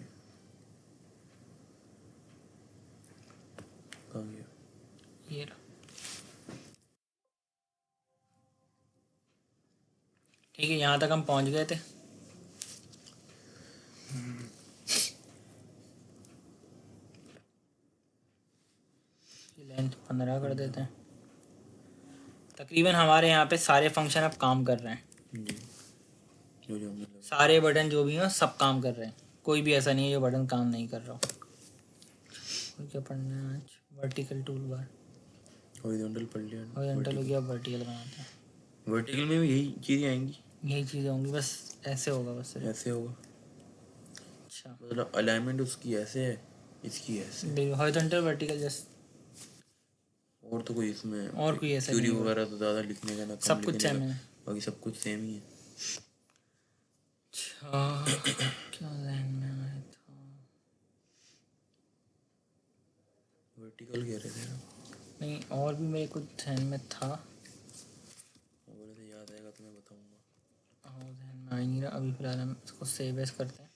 कहाँ गया?
ये रहा। ठीक है, यहाँ तक हम पहुँच गए थे। लेंथ 15 कर देते हैं। तकरीबन हमारे यहाँ पे सारे फंक्शन अब काम कर रहे हैं।
जी जो जो हमने
सारे बटन जो भी हैं सब काम कर रहे हैं, कोई भी ऐसा नहीं है जो बटन काम नहीं कर रहा हो। और क्या पढ़ना है आज? वर्टिकल टूल बार,
हॉरिजॉन्टल पढ़ लिया।
हॉरिजॉन्टल हो गया, वर्टिकल बनाते हैं।
वर्टिकल में भी यही चीज़ें आएंगी,
यही चीज़ें होंगी, बस ऐसे होगा बस सिर्फ।
ऐसे होगा,
अच्छा
मतलब अलाइनमेंट उसकी ऐसे है, इसकी ऐसे।
हॉरिजॉन्टल वर्टिकल जस्ट,
और तो कोई इसमें
और कोई ऐसा
क्यूरी
नहीं होगा।
वगैरह तो ज़्यादा लिखने का ना कम
सब कुछ
लिखने
सेम
का,
है।
बाकी सब कुछ सेम ही है।
अच्छा क्या ध्यान में आया था?
वर्टिकल कह रहे थे ना,
नहीं और भी मेरे कुछ ध्यान में था,
बोले थे याद आएगा तो मैं बताऊंगा।
हाँ ध्यान में आ ही नहीं रहा अभी फिलहाल। हम इसको सेव एज करते हैं।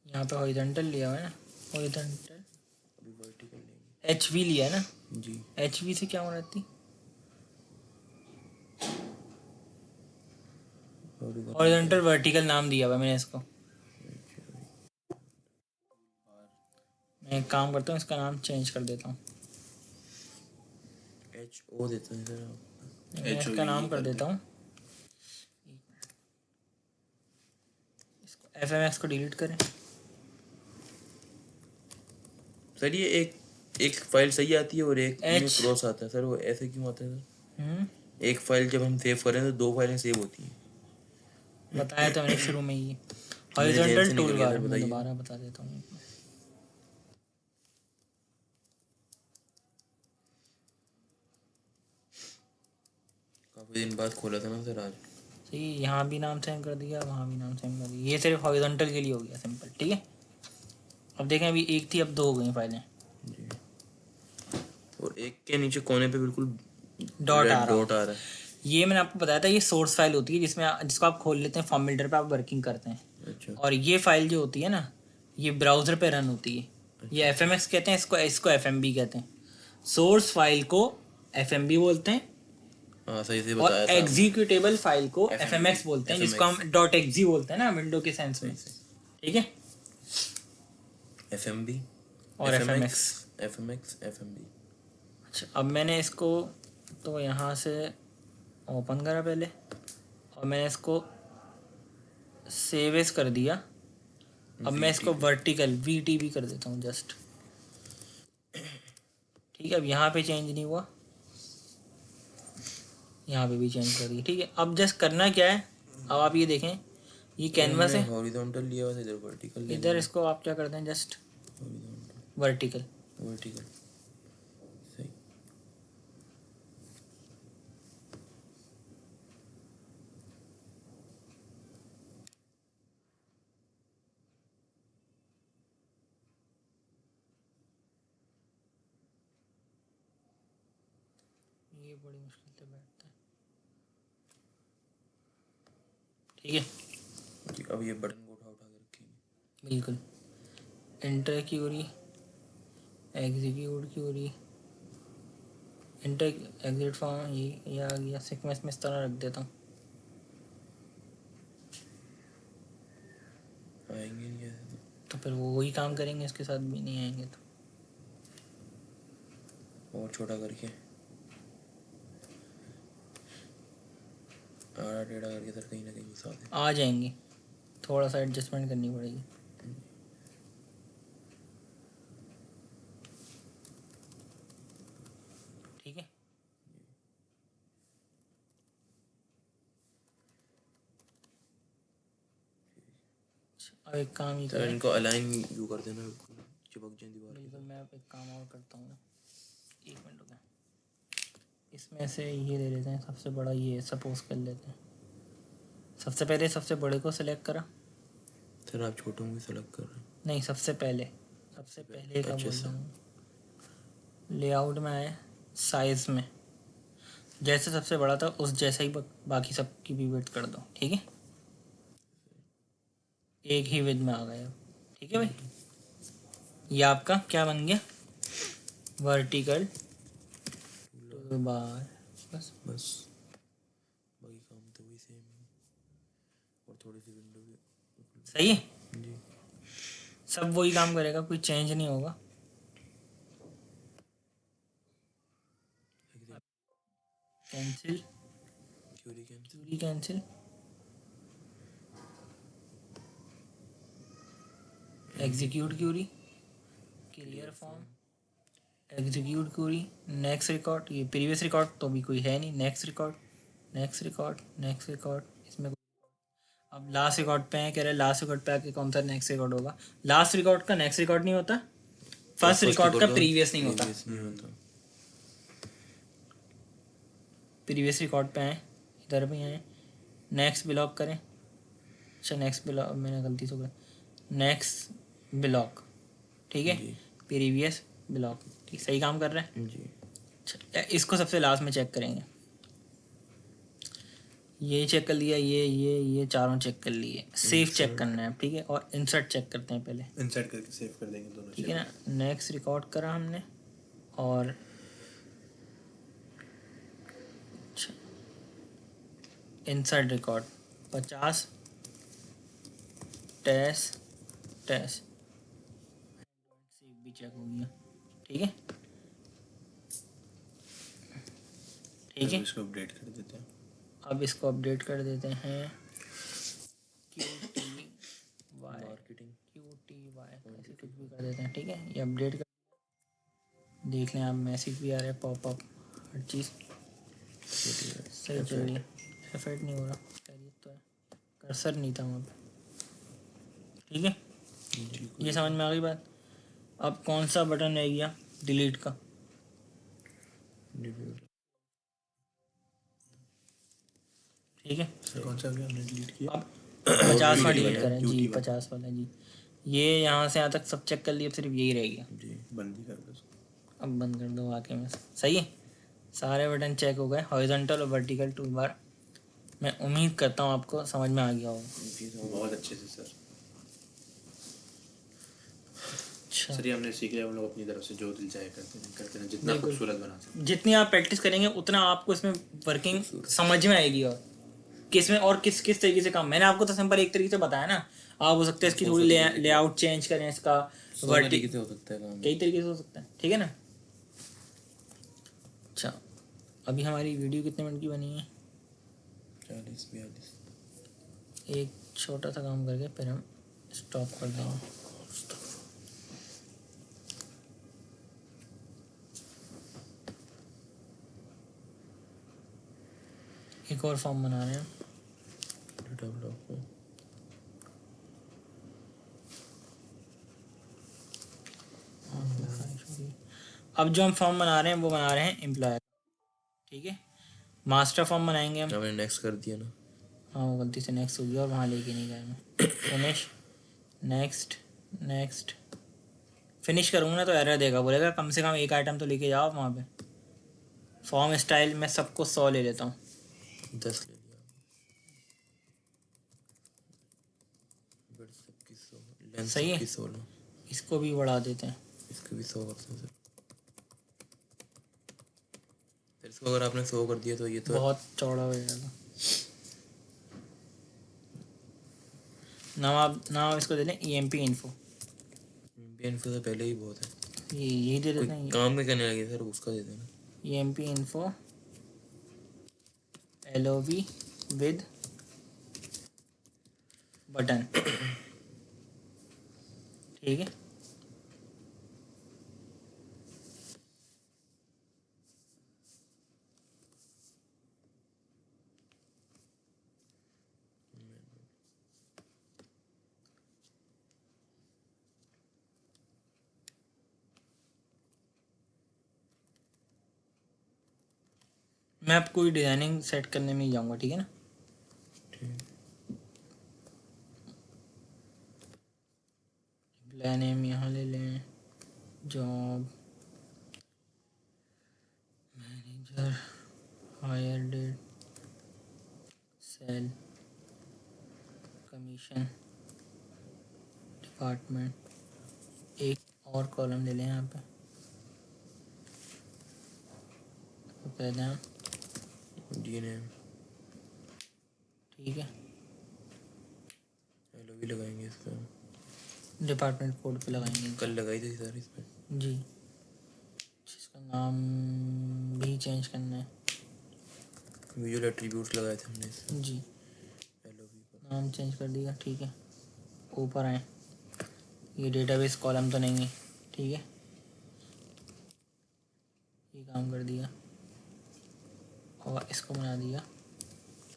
यहाँ पे हॉरिजॉन्टल लिया हुआ है ना, हॉरिजॉन्टल
अभी वर्टिकल लेंगे।
एच वी लिया है ना,
जी
एच वी से क्या हो रही थी? हॉरिजॉन्टल वर्टिकल नाम दिया हुआ है मैंने इसको। मैं एक काम करता हूँ, इसका नाम चेंज कर देता हूँ।
एच ओ देते हैं सर आप।
मैं इसका नाम कर देता हूँ, इसको एफ एम एक्स को डिलीट करें।
सर ये एक फाइल सही आती है और एक में
H
क्रॉस आता है सर, वो ऐसे क्यों आता है सर?
हम्म,
एक फाइल जब हम सेव करें तो दो फाइलें सेव होती हैं।
बताया तो मैंने शुरू में ही।
मेरे ध्यान
हॉरिजॉन्टल
से
टूल
निकल गया
बार
सर,
मैं
बताइए।
दोबारा बता देता हूँ।
काफ़ी दिन बाद खोला था ना सर आज।
सही, यहाँ भी नाम सेम कर दिया, वहाँ भी नाम सेम कर दिया। ये सिर्फ हॉरिजॉन्टल के लिए हो गया सिंपल, ठीक है। अब देखें, अभी एक थी अब दो हो गई फाइलें।
जी और एक के नीचे कोने पे बिल्कुल
डॉट आ
डॉट
रहा,
आ रहा है।
ये मैंने आपको बताया था, ये सोर्स फाइल होती है जिसको आप खोल लेते हैं फॉर्म बिल्डर पे, आप वर्किंग करते हैं।
अच्छा
और ये फाइल जो होती है ना, ये ब्राउज़र पे रन होती है। ये एफ एम एक्स कहते हैं, इसको एफ एम बी कहते हैं। सोर्स फाइल को एफ एम बी बोलते हैं,
हाँ सही से
और
बताया था आपने।
एग्जीक्यूटेबल फाइल को एफ एम
FMV
एक्स बोलते हैं, जिसको हम डॉट एक्जी बोलते हैं ना विंडो के सेंस में, ठीक है।
FMB
और
FMX FMB।
अच्छा अब मैंने इसको तो यहाँ से ओपन करा पहले, और मैंने इसको सेव एज कर दिया। अब मैं इसको वर्टिकल VTB कर देता हूँ जस्ट, ठीक है। अब यहाँ पे चेंज नहीं हुआ, यहाँ पे भी चेंज कर दिया, ठीक है। अब जस्ट करना क्या है, अब आप ये देखें, ये कैनवास है,
हॉरिजॉन्टल लिया हुआ था, इधर वर्टिकल
इधर इसको आप क्या करते हैं, जस्ट वर्टिकल।
वर्टिकल सही।
ये बड़ी मुश्किल से बैठता है, ठीक है।
जी अब ये बटन को उठा उठा के रखेंगे।
बिल्कुल, एंटर की हो रही, एग्जीक्यूट की हो रही, एंटर एग्जिट फॉर्म, ये आ गया। सीक्वेंस में इस तरह रख देता हूँ,
आएंगे नहीं ऐसे
तो फिर वो वही काम करेंगे, इसके साथ भी नहीं आएंगे तो।
और छोटा करके आड़ा टेढ़ा करके सर कहीं ना कहीं घुसा दे।
आ जाएंगे, थोड़ा सा एडजस्टमेंट करनी पड़ेगी। ठीक है, अब एक काम ही
सर
करें,
इनको अलाइन यू कर देना, चिपक जाए दीवार
बिल्कुल।
के
मैं अब एक काम और करता हूँ ना, 1 मिनट रुका। इसमें से ये ले लेते हैं, सबसे बड़ा ये सपोज कर लेते हैं। सबसे पहले सबसे बड़े को सिलेक्ट करा,
साथ। सर आप छोटों को सेलेक्ट कर रहे हैं।
नहीं सबसे पहले का
अच्छा,
बोल रहा हूँ। लेआउट में आए, साइज में जैसे सबसे बड़ा था उस जैसा ही बाकी सब की भी विड्थ कर दो, ठीक है। एक ही विड्थ में आ गया, ठीक है भाई। ये आपका क्या बन गया, वर्टिकल टूल बार, बस।
बस बाकी काम तो वही सेम है, और थोड़ी सी विंडो भी।
सही है,
जी
सब वही काम करेगा, कोई चेंज नहीं होगा। Cancel,
query cancel.
Query cancel, execute query, clear form, execute query, next record. ये प्रीवियस रिकॉर्ड तो भी कोई है नहीं, next record, next record, next record, इसमें अब लास्ट रिकॉर्ड पे है, कह रहे लास्ट रिकॉर्ड पे आके कौन सा नेक्स्ट रिकॉर्ड होगा। लास्ट रिकॉर्ड का नेक्स्ट रिकॉर्ड नहीं होता, फर्स्ट रिकॉर्ड का प्रीवियस नहीं होता। प्रीवियस रिकॉर्ड पे आए, इधर भी आए, नेक्स्ट ब्लॉक करें। अच्छा नेक्स्ट ब्लॉक मैंने गलती से, नेक्स्ट ब्लॉक, ठीक है, प्रीवियस ब्लॉक, ठीक, सही काम कर रहे हैं
जी।
अच्छा इसको सबसे लास्ट में चेक करेंगे। ये चेक कर लिया, ये चारों चेक कर लिए, सेव चेक करना है, ठीक है, और इंसर्ट चेक करते हैं पहले,
इंसर्ट करके सेव कर देंगे दोनों,
ठीक है ना। नेक्स्ट रिकॉर्ड करा हमने, और insert record 50 test test, save भी चेक हो गया, ठीक है, ठीक है।
इसको अपडेट कर देते हैं।
अब इसको अपडेट कर देते हैं,
मार्केटिंग
QTY ऐसे कुछ भी कर देते हैं, ठीक है। ये अपडेट कर, देख लें आप, मैसेज भी आ रहा है, पॉपअप, हर चीज़ सही चल रही है, एफर्ट नहीं हो रहा, खैरियत तो है, कर्सर नहीं था वहाँ पे, ठीक है। ये समझ में आ गई बात। अब कौन सा बटन रह गया डिलीट का, ठीक है।
कौन सा हमने डिलीट किया?
अब 50 वाला डिलीट करें जी, 50 वाला जी। ये यहाँ से यहाँ तक सब चेक कर लिया, अब सिर्फ यही रह गया
जी, बंद ही कर दो इसको।
अब बंद कर दो, वाकई में सही है, सारे बटन चेक हो गए, हॉरिजॉन्टल और वर्टिकल टूल बार। मैं उम्मीद करता हूँ आपको समझ में आ गया होगा।
बहुत अच्छे से सर।
अच्छा
सर ये हमने सीख लिया, हम लोग अपनी तरफ से जो दिल चाहे करते हैं जितना खूबसूरत बना सकते।
जितनी आप प्रैक्टिस करेंगे उतना आपको इसमें वर्किंग समझ में आएगी, और किस में और किस किस तरीके से काम। मैंने आपको तो सिंपल एक तरीके से बताया ना, आप हो सकता है इसकी थोड़ी लेआउट चेंज करें, इसका
तरीके से हो सकता है काम,
कई तरीके से हो सकता है, ठीक है ना। अच्छा अभी हमारी वीडियो कितने मिनट की बनी है?
40-42।
एक छोटा सा काम करके फिर हम स्टॉप कर देंगे। एक और फॉर्म बना रहे हैं,
डेटा ब्लॉक पे
अब जो हम फॉर्म बना रहे हैं वो बना रहे हैं एम्प्लॉयर, ठीक है। मास्टर फॉर्म बनाएंगे हम,
हमने नेक्स्ट कर दिया ना।
हाँ वो गलती से नेक्स्ट हो गया और वहाँ लेके नहीं गए मैं। फिनिश, नेक्स्ट, नेक्स्ट, फिनिश करूँगा ना तो एरर देगा, बोलेगा कम से कम एक आइटम तो लेके जाओ वहाँ पे। फॉर्म स्टाइल में सबको 100 ले लेता हूँ,
10 ले लिया, बट सबकी 100, लेंथ
सही है।
सबकी 16,
इसको भी बढ़ा देते हैं,
इसको भी 100 करते हैं सर। फिर इसको अगर आपने 100 कर दिया तो ये तो
बहुत चौड़ा हो जाएगा। नाम इसको दे दें EMP इन्फो,
इन्फो से पहले ही बहुत है,
ये यही दे
कोई
देते हैं,
काम में करने लगे सर उसका दे देना।
EMP info LOV with button, ठीक है। मैं आपको कोई डिज़ाइनिंग सेट करने में ही जाऊँगा, ठीक है ना। नेम यहाँ ले लें, job manager, hire date, sale, commission, department, एक और कॉलम ले लें यहाँ पे, तो कह दें हम,
डी नेम,
ठीक है।
हेलो भी लगाएंगे इसका,
डिपार्टमेंट कोड पे लगाएंगे
कल लगाई थी सर इस पर
जी। इसका नाम भी चेंज करना है,
विजुअल एट्रीब्यूट्स लगाए थे हमने इसमें
जी,
LOV पर।
नाम चेंज कर दिया, ठीक है। ऊपर आए, ये डेटाबेस कॉलम तो नहीं है, ठीक है, ये काम कर दिया और इसको बना दिया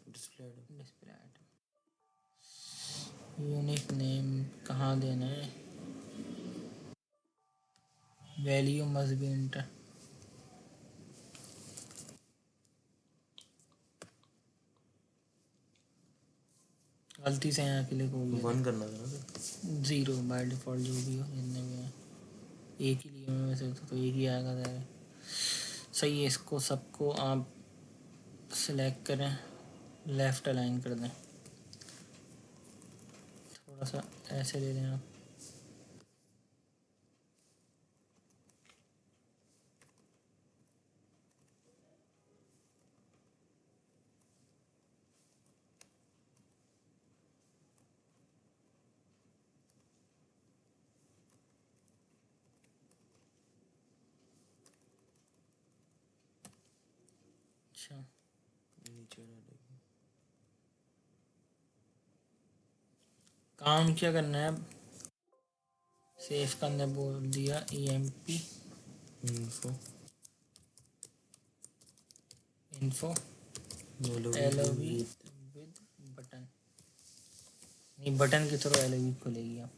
display item.
Display item. Unique name कहाँ देना है, वैल्यू मस्ट बी इंटर, गलती से यहाँ क्लिक हो गया,
1 करना था ना सर।
0 बाय डिफ़ॉल्ट जो भी हो, जितने भी हैं एक ही लिए मैं वैसे तो एक ही आएगा ज़रा। सही है, इसको सबको आप सिलेक्ट करें, लेफ़्ट अलाइन कर दें, थोड़ा सा ऐसे ले लें आप। अच्छा,
नीचे ना देखें।
काम क्या करना है अब, सेव करने बोल दिया, EMP
info
info LOV with button, नहीं बटन के थ्रू LOV खुलेगी आप।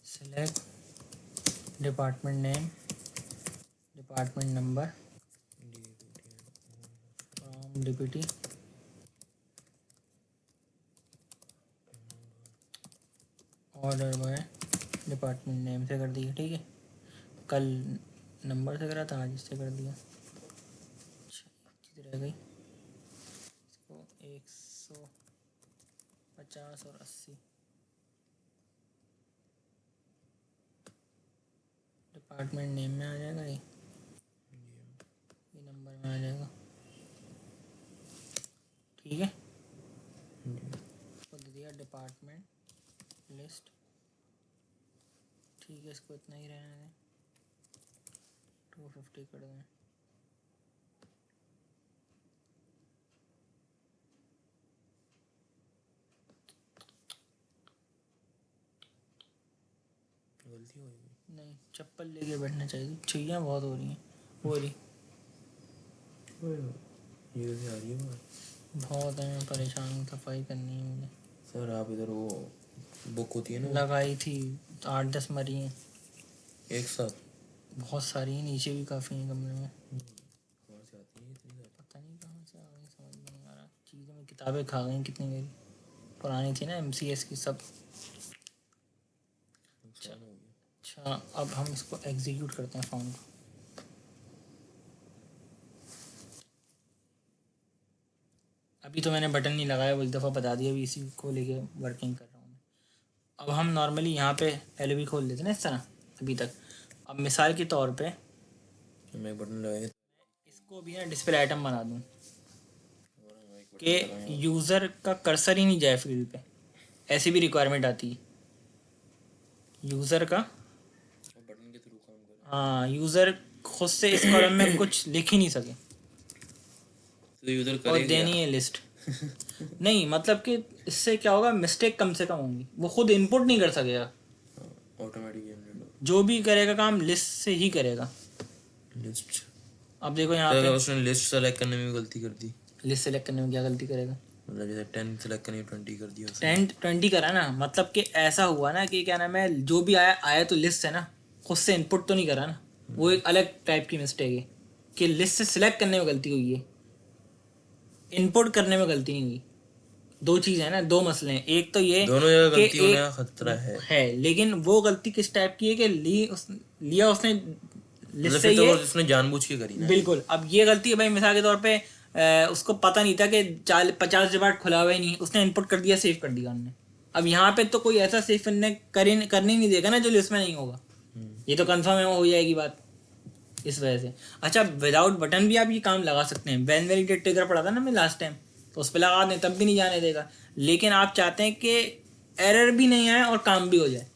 Select department name, department number from DPT, order by department name से कर दिया, ठीक है। कल नंबर से करा था, आज इससे कर दिया। अच्छा, एक चीज़ रह गई, इसको 150 और 80 डिपार्टमेंट नेम में आ जाएगा, ये नंबर में आ जाएगा, ठीक है। इसको दे दिया डिपार्टमेंट लिस्ट, ठीक है, इसको इतना ही रहने दें, 250 कर दें।
गलती हो गई।
नहीं, चप्पल लेके बैठना चाहिए, छुइयाँ बहुत हो रही हैं, हो रही
ये से आ रही है बात।
बहुत है, मैं परेशान हूँ, सफाई करनी है मुझे।
सर आप इधर वो बुक होती है ना
लगाई थी, 8-10 मरी हैं
एक साथ,
बहुत सारी हैं, नीचे भी काफ़ी हैं कमरे में,
कहाँ से आती है इतनी सारी?
पता नहीं कहाँ से आ गई, समझ में नहीं आ रहा। चीज़ें में किताबें खा गई कितनी मेरी, पुरानी थी ना MCS की सब।
नुकसान हो गया।
अच्छा, अब हम इसको एग्जीक्यूट करते हैं फॉर्म को। अभी तो मैंने बटन नहीं लगाया, वो एक दफ़ा बता दिया, अभी इसी को लेके वर्किंग कर रहा हूँ मैं। अब हम नॉर्मली यहाँ पे LOV खोल लेते हैं ना इस तरह अभी तक। अब मिसाल के तौर पे
मैं एक बटन लगाया
इसको भी ना डिस्प्ले आइटम बना दूँ
और एक
कि यूज़र का कर्सर ही नहीं जाए फील्ड पे, ऐसी भी रिक्वायरमेंट आती है यूज़र का।
बटन के थ्रू काम कर,
हाँ, यूज़र खुद से इस कॉलम में कुछ लिख ही नहीं सके
तो यूजर
और
करेगा
देनी है लिस्ट। नहीं, मतलब कि इससे क्या होगा, मिस्टेक कम से कम होंगी, वो खुद इनपुट नहीं कर सकेगा,
ऑटोमेटिक
जो भी करेगा काम लिस्ट से ही करेगा।
लिस्ट।
अब देखो यहाँ
तो
पे
उसने लिस्ट सेलेक्ट करने में भी गलती कर दी,
लिस्ट सेलेक्ट करने में क्या गलती करेगा,
मतलब जैसे 10 सेलेक्ट करनी 20 कर दिया उसने।
10-20 करा ना, मतलब कि ऐसा हुआ ना कि क्या नाम है, जो भी आया आया तो लिस्ट है ना, खुद से इनपुट तो नहीं करा ना, वो एक अलग टाइप की मिस्टेक है कि लिस्ट से सिलेक्ट करने में गलती हुई है, इनपुट करने में गलती नहीं हुई। दो चीज़ है ना, दो मसले हैं, एक तो ये
दोनों जगह
कि
गलती होने का खतरा है
लेकिन वो गलती किस टाइप की है कि लिया उसने लिस्ट
मतलब
से,
फिर तो
ये
वो उसने जानबूझ के करी ना।
बिल्कुल। अब ये गलती है भाई, मिसाल के तौर पे उसको पता नहीं था कि 50 डिपार्ट खुला हुआ ही नहीं, उसने इनपुट कर दिया, सेव कर दिया हमने। अब यहाँ पे तो कोई ऐसा सेव करने नहीं देगा ना जो लिस्ट में नहीं होगा, ये तो कंफर्म है, हो जाएगी बात। इस वजह से। अच्छा, विदाउट बटन भी आप ये काम लगा सकते हैं। वैन वैलिडेट ट्रिगर पड़ा था ना मैं लास्ट टाइम, तो उस पर लगा दें तब भी नहीं जाने देगा। लेकिन आप चाहते हैं कि एरर भी नहीं आए और काम भी हो जाए,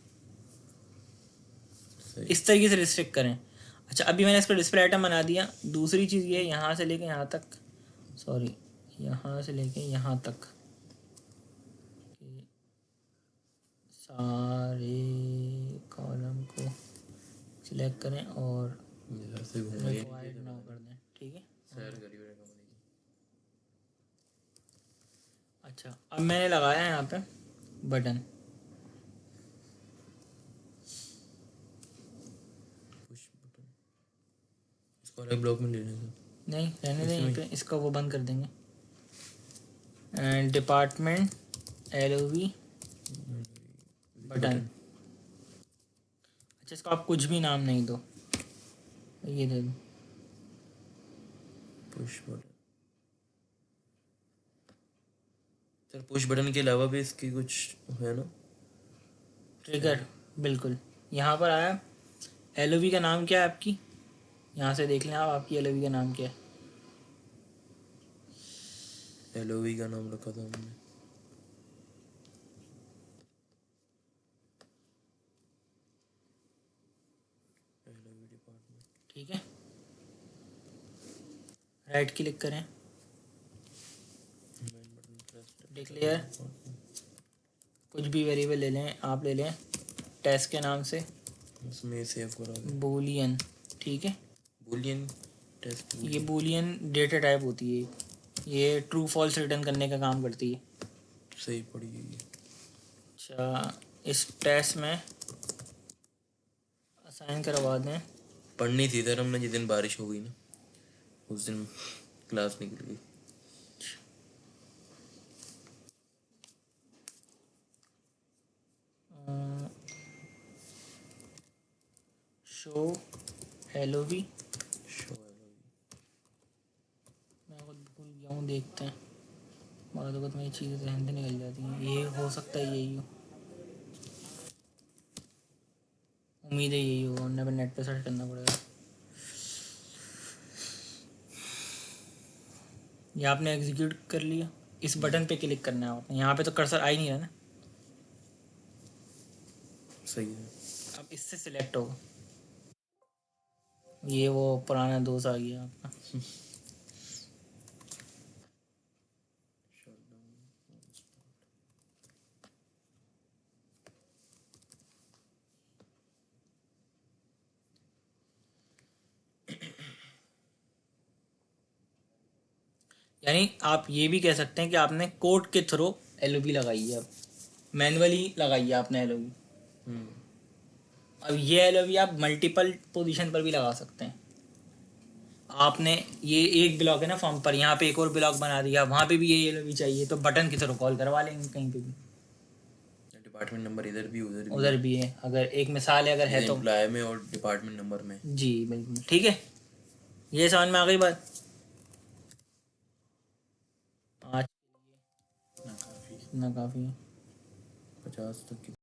सही।
इस तरीके से रिस्ट्रिक्ट करें। अच्छा, अभी मैंने इसको डिस्प्ले आइटम बना दिया। दूसरी चीज़ ये, यहाँ से लेके यहाँ तक, सॉरी यहाँ से लेके यहाँ तक सारे कॉलम को सिलेक्ट करें और
इधर से घूम रही है,
रिक्वायर्ड नो कर दें। ठीक है।
शेयर करिए मेरे को।
अच्छा, अब मैंने लगाया है यहाँ पे बटन।
पुश बटन इसको अलग ब्लॉक में ले लेंगे।
नहीं रहने दें यहीं पे, इसका वो बंद कर देंगे। And department LOV button. अच्छा, इसको आप कुछ भी नाम नहीं दो, ये दे दो
push button. Sir push button के अलावा भी इसकी कुछ है ना?
ट्रिगर। बिल्कुल, यहाँ पर आया। LOV का नाम क्या है आपकी, यहाँ से देख लें आप, आपकी LOV का नाम क्या है।
LOV का नाम रखा था हमने। LOV department.
ठीक है, राइट क्लिक करें,
मेन बटन प्रेस।
डिक्लेयर कुछ भी वेरिएबल ले लें, आप ले लें टेस्ट के नाम से
उसमें सेव करा दे।
बूलियन। ठीक है,
बूलियन टेस्ट।
ये बूलियन डेटा टाइप होती है, ये ट्रू फॉल्स रिटर्न करने का काम करती है।
सही पड़ी है ये।
अच्छा, इस टेस्ट में असाइन करवा दें।
पढ़नी थी सर हमने जिस दिन बारिश हो गई ना, उस दिन क्लास निकल गई।
Show LOV।
Show LOV।
मैं खुद भूल गया हूँ, देखते हैं। बाद वक्त मेरी चीज़ें जहन से निकल जाती हैं। ये हो सकता है यही हो, उम्मीद है यही हो, वरना फिर नेट पे सर्च करना पड़ेगा। ये आपने एग्जीक्यूट कर लिया। इस बटन पे क्लिक करना है आपने, यहाँ पे तो कर्सर आ ही नहीं रहा ना।
सही है।
अब इससे सिलेक्ट होगा, ये वो पुराना दोस्त आ गया आपका। यानी आप ये भी कह सकते हैं कि आपने कोड के थ्रू LOV लगाई है, अब मैनुअली लगाई है आपने LOV। अब ये LOV आप मल्टीपल पोजीशन पर भी लगा सकते हैं। आपने ये एक ब्लॉक है ना फॉर्म पर, यहाँ पे एक और ब्लॉक बना दिया, वहाँ पे भी ये LOV चाहिए तो बटन की थ्रू कॉल करवा लेंगे कहीं पे भी।
डिपार्टमेंट नंबर इधर भी
उधर भी है, अगर एक मिसाल है अगर है तो।
एम्प्लॉय में और डिपार्टमेंट नंबर में।
जी बिल्कुल ठीक है, ये समझ में आ गई बात। आज
ना काफ़ी।
इतना काफ़ी है।
50 तक की